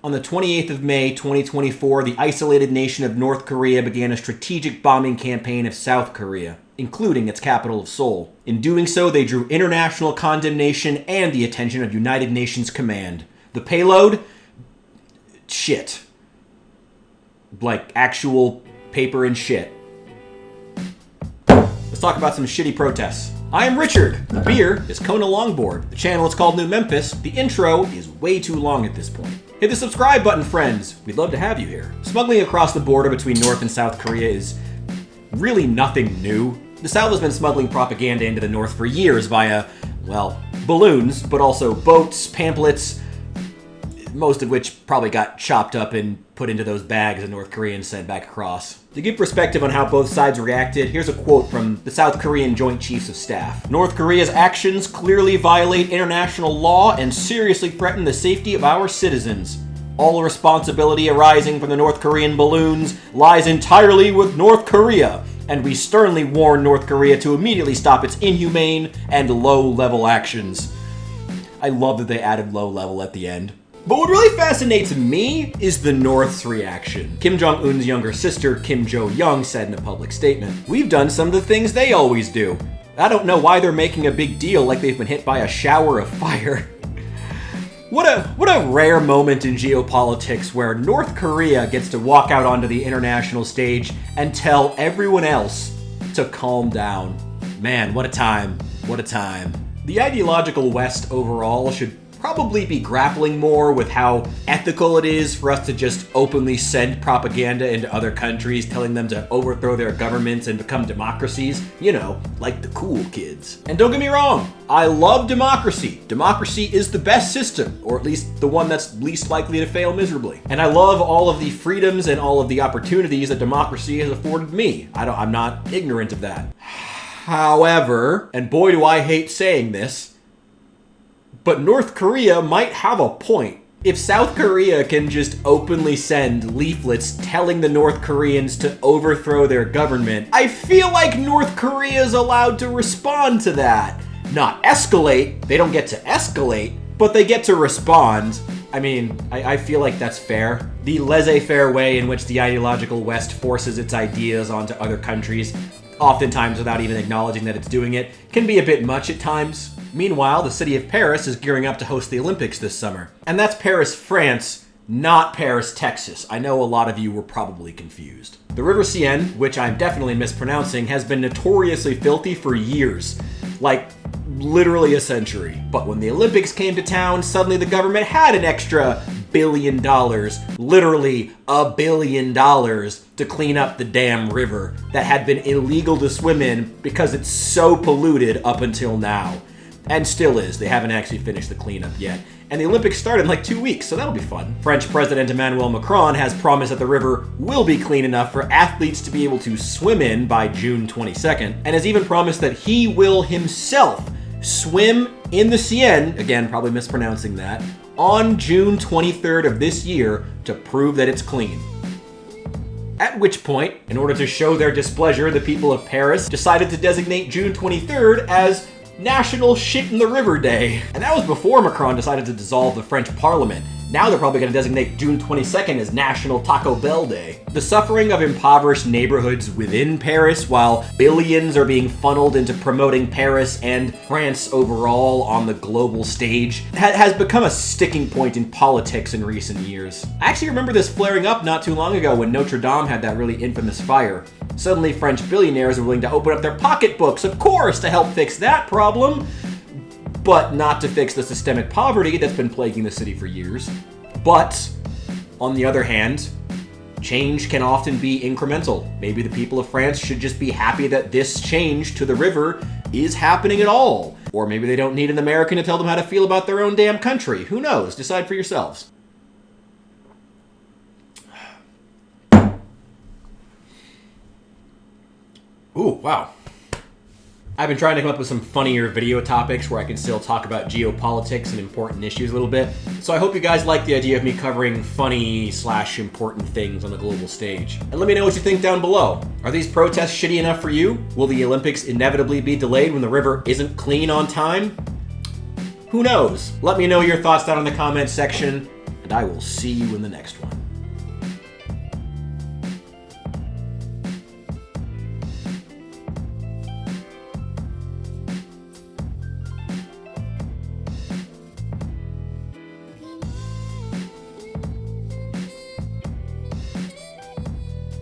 On the 28th of May, 2024, the isolated nation of North Korea began a strategic bombing campaign of South Korea, including its capital of Seoul. In doing so, they drew international condemnation and the attention of United Nations Command. The payload? Shit. Like actual paper and shit. Let's talk about some shitty protests. I am Richard. The beer is Kona Longboard. The channel is called New Memphis. The intro is way too long at this point. Hit the subscribe button, friends. We'd love to have you here. Smuggling across the border between North and South Korea is really nothing new. The South has been smuggling propaganda into the North for years via, well, balloons, but also boats, pamphlets, most of which probably got chopped up and put into those bags the North Koreans sent back across. To give perspective on how both sides reacted, here's a quote from the South Korean Joint Chiefs of Staff. North Korea's actions clearly violate international law and seriously threaten the safety of our citizens. All responsibility arising from the North Korean balloons lies entirely with North Korea, and we sternly warn North Korea to immediately stop its inhumane and low-level actions. I love that they added low-level at the end. But what really fascinates me is the North's reaction. Kim Jong-un's younger sister, Kim Jo-young, said in a public statement, "We've done some of the things they always do. I don't know why they're making a big deal like they've been hit by a shower of fire." What a rare moment in geopolitics where North Korea gets to walk out onto the international stage and tell everyone else to calm down. Man, what a time. What a time. The ideological West overall should probably be grappling more with how ethical it is for us to just openly send propaganda into other countries, telling them to overthrow their governments and become democracies. You know, like the cool kids. And don't get me wrong, I love democracy. Democracy is the best system, or at least the one that's least likely to fail miserably. And I love all of the freedoms and all of the opportunities that democracy has afforded me. I'm not ignorant of that. However, and boy do I hate saying this, but North Korea might have a point. If South Korea can just openly send leaflets telling the North Koreans to overthrow their government, I feel like North Korea is allowed to respond to that. Not escalate, they don't get to escalate, but they get to respond. I mean, I feel like that's fair. The laissez-faire way in which the ideological West forces its ideas onto other countries, oftentimes without even acknowledging that it's doing it, can be a bit much at times. Meanwhile, the city of Paris is gearing up to host the Olympics this summer. And that's Paris, France, not Paris, Texas. I know a lot of you were probably confused. The River Seine, which I'm definitely mispronouncing, has been notoriously filthy for years. Like, literally a century. But when the Olympics came to town, suddenly the government had an extra $1 billion, literally $1 billion, to clean up the damn river that had been illegal to swim in because it's so polluted up until now. And still is. They haven't actually finished the cleanup yet. And the Olympics start in like 2 weeks, so that'll be fun. French President Emmanuel Macron has promised that the river will be clean enough for athletes to be able to swim in by June 22nd, and has even promised that he will himself swim in the Seine, again, probably mispronouncing that, on June 23rd of this year to prove that it's clean. At which point, in order to show their displeasure, the people of Paris decided to designate June 23rd as National Shit in the River Day. And that was before Macron decided to dissolve the French Parliament. Now they're probably going to designate June 22nd as National Taco Bell Day. The suffering of impoverished neighborhoods within Paris, while billions are being funneled into promoting Paris and France overall on the global stage, has become a sticking point in politics in recent years. I actually remember this flaring up not too long ago when Notre Dame had that really infamous fire. Suddenly French billionaires are willing to open up their pocketbooks, of course, to help fix that problem, but not to fix the systemic poverty that's been plaguing the city for years. But, on the other hand, change can often be incremental. Maybe the people of France should just be happy that this change to the river is happening at all. Or maybe they don't need an American to tell them how to feel about their own damn country. Who knows? Decide for yourselves. Ooh, wow. I've been trying to come up with some funnier video topics where I can still talk about geopolitics and important issues a little bit. So I hope you guys like the idea of me covering funny/important things on the global stage. And let me know what you think down below. Are these protests shitty enough for you? Will the Olympics inevitably be delayed when the river isn't clean on time? Who knows? Let me know your thoughts down in the comments section. and I will see you in the next one.